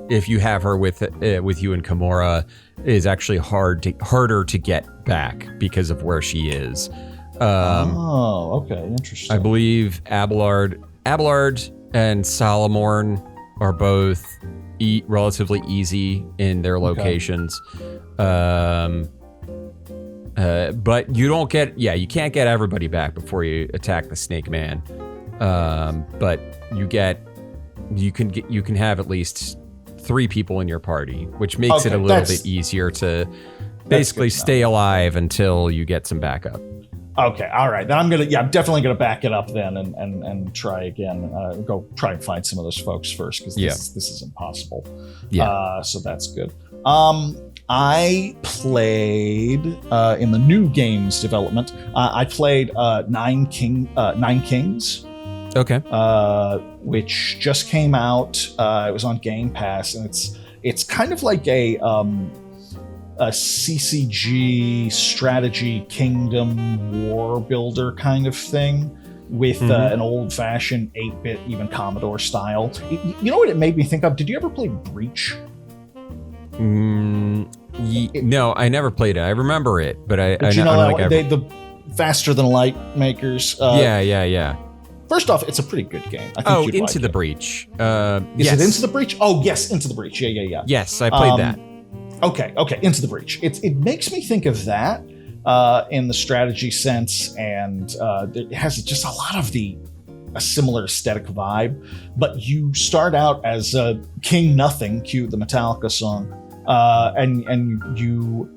if you have her with you and Kimura, is actually harder to get back because of where she is. Okay, interesting. I believe Abelard and Solomorn are both relatively easy in their locations. But you can't get everybody back before you attack the Snake Man. But you can have at least 3 people in your party, which makes it a little bit easier to basically stay alive until you get some backup. Okay, all right. Then I'm definitely gonna back it up then and try again. Go try and find some of those folks first, because this is impossible. Yeah. So that's good. I played in the new games development. I played Nine Kings. Okay. Which just came out. It was on Game Pass, and it's kind of like a CCG strategy kingdom war builder kind of thing with an old-fashioned 8-bit, even Commodore style. You know what it made me think of? Did you ever play Breach? No, I never played it. I remember it, but the faster than light makers. Yeah. First off, it's a pretty good game. I think Into the Breach. Is it Into the Breach? Oh, yes, Into the Breach. Yeah. Yes, I played that. Okay, Into the Breach. It makes me think of that in the strategy sense, and it has just a lot of a similar aesthetic vibe. But you start out as King Nothing, cue the Metallica song, and you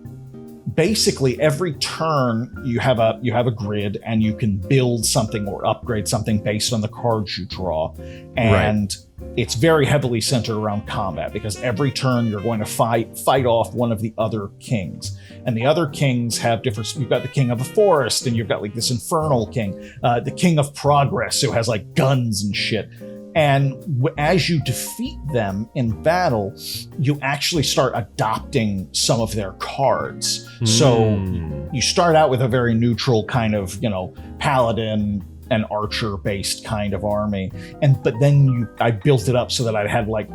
basically every turn you have a grid, and you can build something or upgrade something based on the cards you draw, and it's very heavily centered around combat, because every turn you're going to fight off one of the other kings, and the other kings have different. You've got the king of the forest, and you've got like this infernal king, the king of progress, who has like guns and shit. And as you defeat them in battle, you actually start adopting some of their cards. So you start out with a very neutral kind of, paladin and archer based kind of army. But then I built it up so that I had like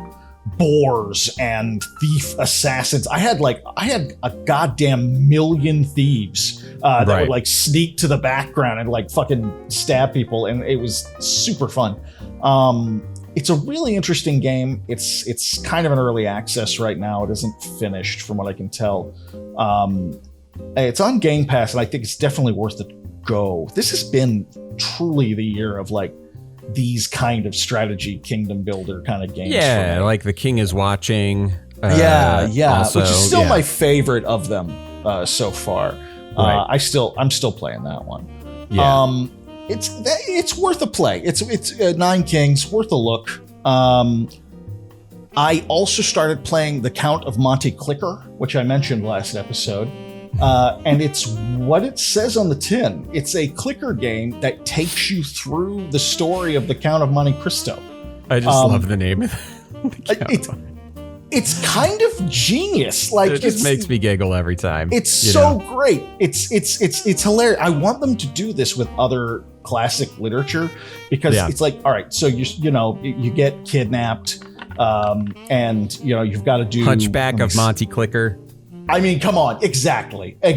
boars and thief assassins. I had a goddamn million thieves that would like sneak to the background and like fucking stab people, and it was super fun. It's a really interesting game. It's kind of an early access right now. It isn't finished from what I can tell. It's on Game Pass, and I think it's definitely worth a go. This has been truly the year of like these kind of strategy kingdom builder kind of games. Yeah, like The King is Watching. Also, which is still my favorite of them so far. I'm still playing that one. Yeah. It's worth a play. It's Nine Kings, worth a look. I also started playing The Count of Monte Clicker, which I mentioned last episode. And it's what it says on the tin. It's a clicker game that takes you through the story of the Count of Monte Cristo. I just love the name of it. It's kind of genius. Like it just makes me giggle every time. It's so great. It's hilarious. I want them to do this with other classic literature, because it's like, all right, so you get kidnapped, and you've got to do Hunchback of Monte Clicker. I mean, come on, exactly. No,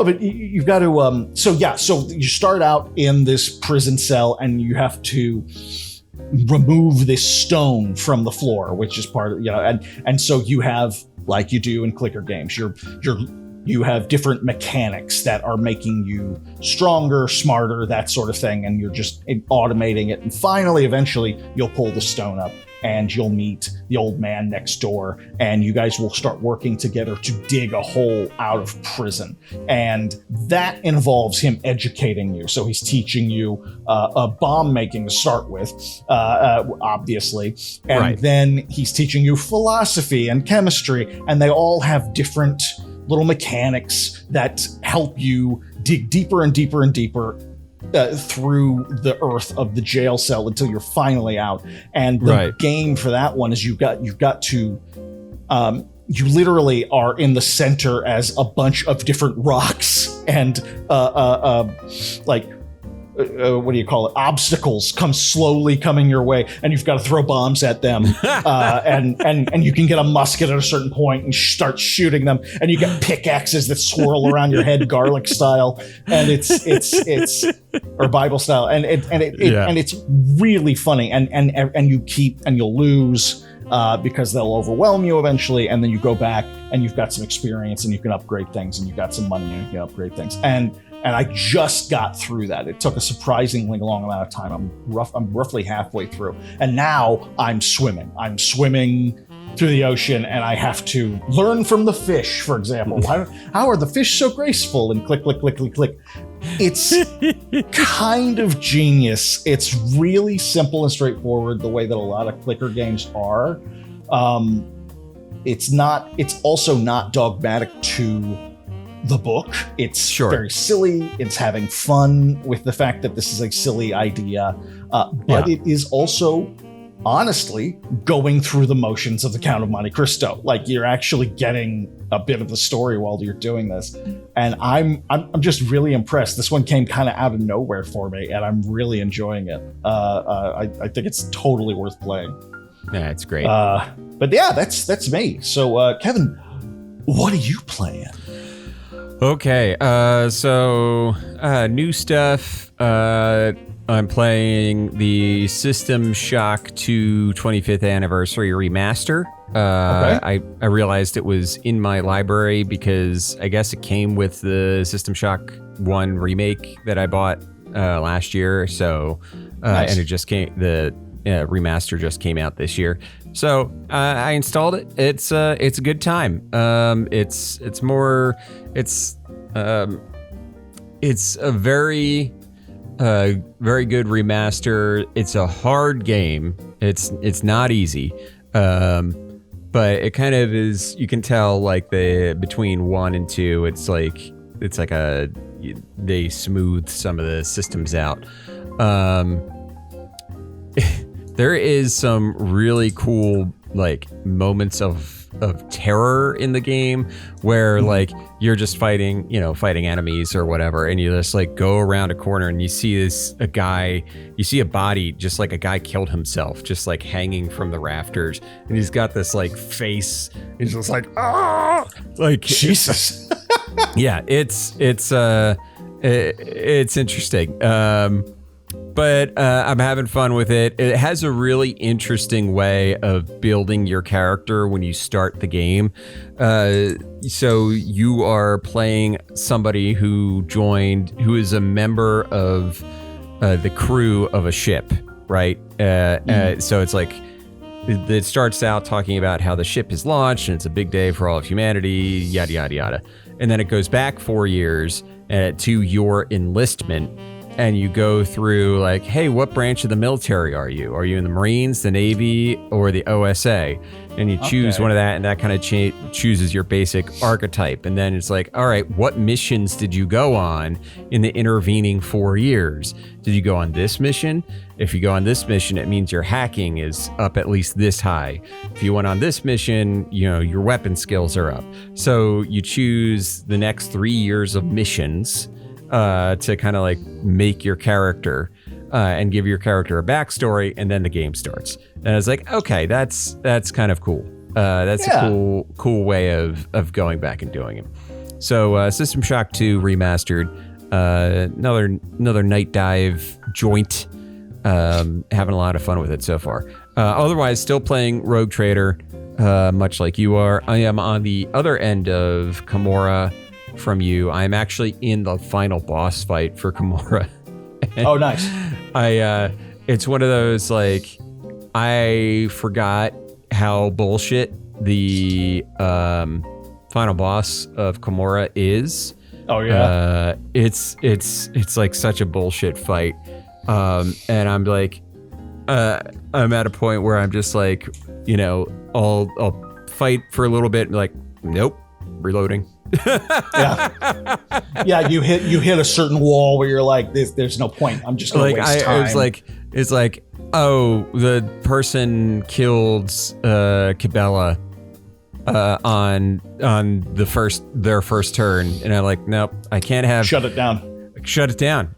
but you've got to. So you start out in this prison cell, and you have to remove this stone from the floor, which is part of and so you have, like you do in clicker games, you're You have different mechanics that are making you stronger, smarter, that sort of thing, and you're just automating it. And finally, eventually, you'll pull the stone up and you'll meet the old man next door, and you guys will start working together to dig a hole out of prison. And that involves him educating you. So he's teaching you bomb making to start with, obviously. And then he's teaching you philosophy and chemistry, and they all have different little mechanics that help you dig deeper and deeper and deeper through the earth of the jail cell until you're finally out. And the game for that one is you've got to you literally are in the center as a bunch of different rocks and what do you call it? Obstacles come slowly coming your way, and you've got to throw bombs at them. And you can get a musket at a certain point and start shooting them. And you get pickaxes that swirl around your head, garlic style, and it's or Bible style, and it's really funny. And you'll lose. Because they'll overwhelm you eventually, and then you go back and you've got some experience and you can upgrade things, and you've got some money and you can upgrade things. And I just got through that. It took a surprisingly long amount of time. I'm roughly halfway through, and now I'm swimming. I'm swimming through the ocean, and I have to learn from the fish, for example. How are the fish so graceful? And click, click, click, click, click. It's kind of genius. It's really simple and straightforward, the way that a lot of clicker games are. It's also not dogmatic to the book. It's very silly. It's having fun with the fact that this is a silly idea. But it is also, honestly, going through the motions of the Count of Monte Cristo. Like, you're actually getting a bit of the story while you're doing this, and I'm just really impressed. This one came kind of out of nowhere for me, and I'm really enjoying it. I think it's totally worth playing. Yeah, it's great. But yeah, that's me. So Kevin, what are you playing? Okay, so new stuff. I'm playing the System Shock 2 25th Anniversary Remaster. I realized it was in my library because I guess it came with the System Shock 1 remake that I bought last year. So, nice. And it just came, the remaster just came out this year. So I installed it. It's a good time. It's a very good remaster. It's a hard game. It's not easy. But it kind of is, you can tell like between 1 and 2, it's like they smooth some of the systems out. There is some really cool like moments of terror in the game where like you're just fighting enemies or whatever, and you just like go around a corner and you see a body, just like a guy killed himself, just like hanging from the rafters, and he's got this like face, he's just like, ah, like Jesus. Yeah, it's interesting. But I'm having fun with it. It has a really interesting way of building your character when you start the game. So you are playing somebody who is a member of the crew of a ship, right? So it's like, it starts out talking about how the ship is launched and it's a big day for all of humanity, yada, yada, yada. And then it goes back 4 years to your enlistment. And you go through like, hey, what branch of the military are you? Are you in the Marines, the Navy, or the OSA? And you choose one of that, and that kind of chooses your basic archetype. And then it's like, all right, what missions did you go on in the intervening 4 years? Did you go on this mission? If you go on this mission, it means your hacking is up at least this high. If you went on this mission, your weapon skills are up. So you choose the next 3 years of missions to kind of like make your character and give your character a backstory, and then the game starts. And I was like, okay, that's kind of cool. That's a cool way of going back and doing it. So System Shock 2 remastered, another night dive joint. Having a lot of fun with it so far. Otherwise, still playing Rogue Trader, much like you are. I am on the other end of Kimura. from you. I'm actually in the final boss fight for Kimura. Oh, nice. It's one of those, like, I forgot how bullshit the final boss of Kimura is. Oh yeah. It's like such a bullshit fight. And I'm like, I'm at a point where I'm just like, you know, I'll fight for a little bit and be like, nope, reloading. Yeah, you hit a certain wall where you're like, there's no point. I'm just gonna waste time. It's like, oh, the person killed Cabela on their first turn, and I'm like, nope, I can't have. Shut it down. I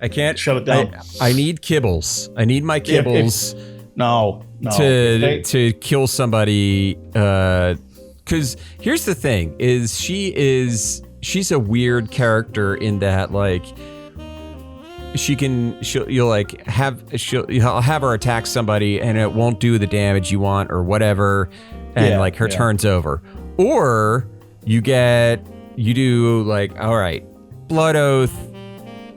can't shut it down. I need kibbles. I need my kibbles. No. To kill somebody. Because here's the thing: she's a weird character in that, like, you'll have her attack somebody and it won't do the damage you want or whatever, and her turn's over. Or you do like, all right, blood oath,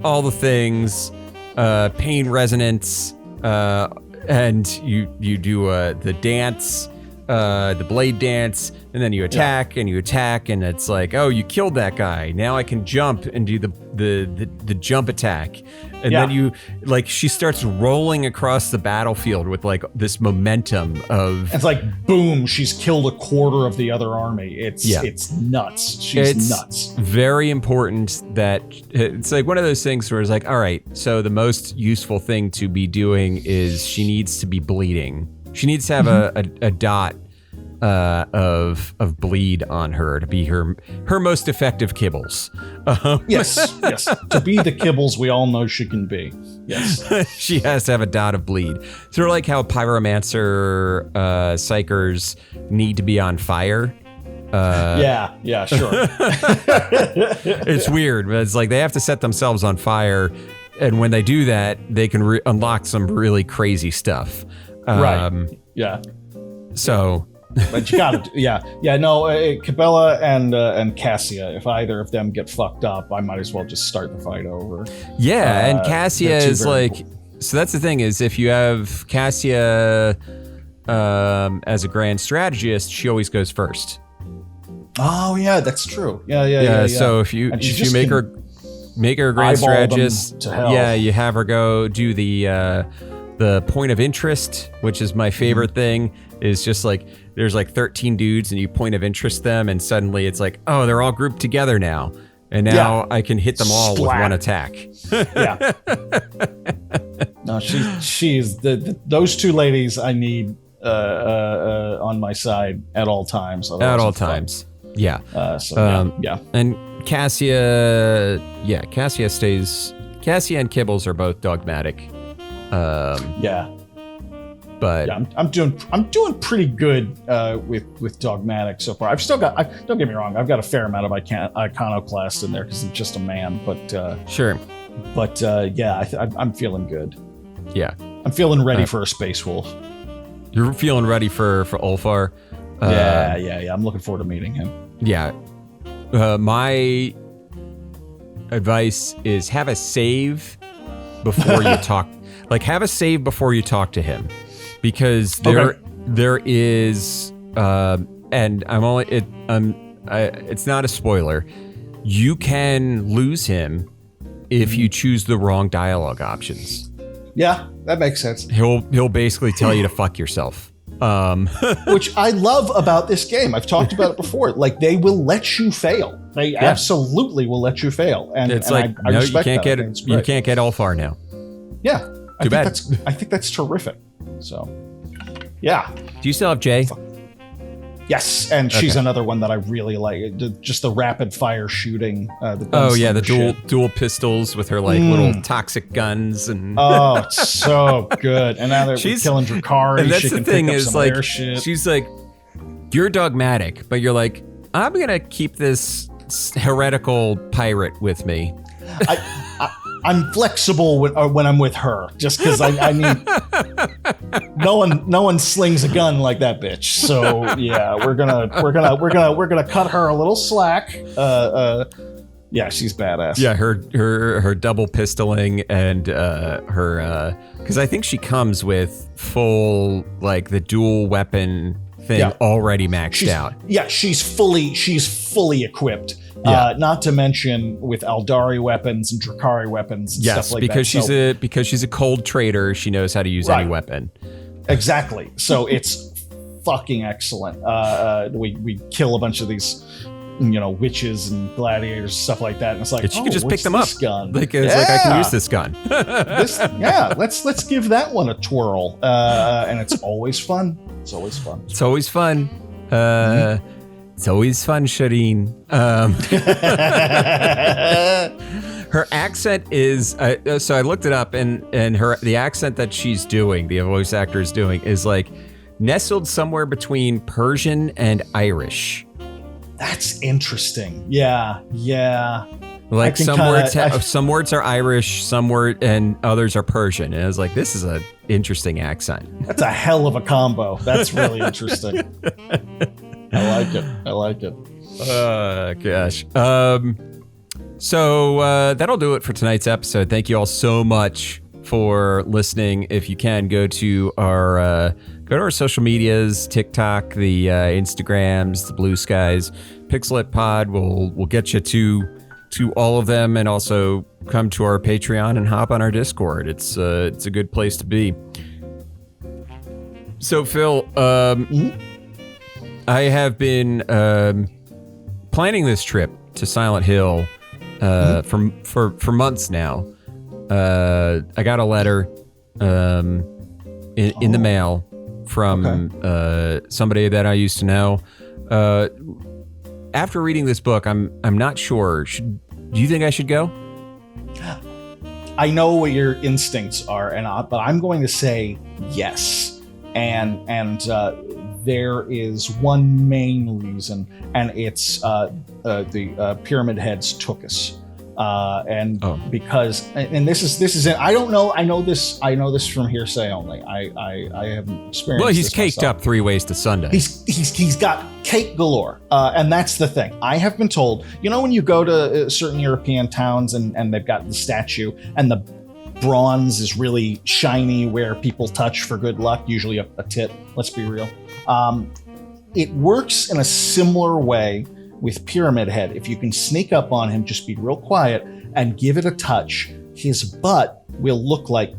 all the things, pain resonance, and you do the dance, the blade dance, and then you attack and it's like, oh, you killed that guy. Now I can jump and do the jump attack. And then you, like, she starts rolling across the battlefield with like this momentum of. It's like, boom, she's killed a quarter of the other army. It's nuts. She's nuts. Very important that it's like one of those things where it's like, all right, so the most useful thing to be doing is she needs to be bleeding. She needs to have a dot of bleed on her to be her most effective kibbles. Yes. To be the kibbles we all know she can be. Yes. She has to have a dot of bleed. Sort of like how pyromancer psychers need to be on fire. Yeah, sure. It's weird, but it's like they have to set themselves on fire, and when they do that, they can unlock some really crazy stuff. Right. Yeah. So. But you gotta, Cabela and Cassia, if either of them get fucked up, I might as well just start the fight over. Yeah, and Cassia is like, so that's the thing is, if you have Cassia as a grand strategist, she always goes first. Oh yeah, that's true. Yeah. So if you make her a grand strategist, you have her go do the point of interest, which is my favorite thing. Is just like, there's like 13 dudes and you point of interest them, and suddenly it's like, oh, they're all grouped together now. And now I can hit them all with one attack. Yeah. No, she's those two ladies I need on my side at all times. At all times. Yeah. Yeah. And Cassia and Kibbles are both dogmatic. But yeah, I'm doing pretty good with dogmatic so far. I've still got, don't get me wrong, I've got a fair amount of iconoclast in there because I'm just a man. But sure. But I'm feeling good. Yeah, I'm feeling ready for a space wolf. You're feeling ready for Ulfar. Yeah. I'm looking forward to meeting him. Yeah. My advice is have a save before you talk. Like, have a save before you talk to him. Because there is, and it's not a spoiler. You can lose him if you choose the wrong dialogue options. Yeah, that makes sense. He'll basically tell you to fuck yourself. Which I love about this game. I've talked about it before. Like, they will let you fail. They absolutely will let you fail. And it's I respect that. You can't get Ulfar now. Yeah. Too bad. I think that's terrific. So, yeah. Do you still have Jay? Yes, and she's another one that I really like. Just the rapid fire shooting. The dual pistols with her little toxic guns and. Oh, it's so good. And now they're killing Drakari. And that's the thing is, like, she's like, you're dogmatic, but you're like, I'm gonna keep this heretical pirate with me. I'm flexible when I'm with her, just because I mean, no one slings a gun like that bitch. So yeah, we're gonna cut her a little slack. Yeah, she's badass. Yeah, her double pistoling and her because I think she comes with full like the dual weapon thing already maxed out. Yeah, she's fully equipped. Not to mention with Aldari weapons and Drakari weapons and stuff like that. Because she's a cold trader, she knows how to use any weapon. Exactly. So it's fucking excellent. We kill a bunch of these, witches and gladiators, stuff like that, and it's like, she could just pick them up. Gun? Like I can use this gun. Let's give that one a twirl. And it's always fun. It's always fun. It's always fun. It's always fun, Shireen. Her accent is so I looked it up, and the accent that she's doing, the voice actor is doing, is like nestled somewhere between Persian and Irish. That's interesting. Yeah. Like some words are Irish, and others are Persian. And I was like, this is an interesting accent. That's a hell of a combo. That's really interesting. I like it. Gosh. So that'll do it for tonight's episode. Thank you all so much for listening. If you can, go to our social medias, TikTok, the Instagrams, the Blue Skies, Pixelet Pod. We'll get you to all of them, and also come to our Patreon and hop on our Discord. It's a good place to be. So Phil, I have been planning this trip to Silent Hill for months now. I got a letter in the mail from somebody that I used to know. After reading this book, I'm not sure. Do you think I should go? I know what your instincts are, but I'm going to say yes. And there is one main reason, and it's the Pyramid Heads took us. Because this is it. I don't know. I know this from hearsay only. I haven't experienced. Well, he's caked myself. Up 3 ways to Sunday. He's got cake galore, and that's the thing. I have been told. When you go to certain European towns and they've got the statue and the bronze is really shiny where people touch for good luck, usually a tit. Let's be real. It works in a similar way with Pyramid Head. If you can sneak up on him, just be real quiet and give it a touch, his butt will look like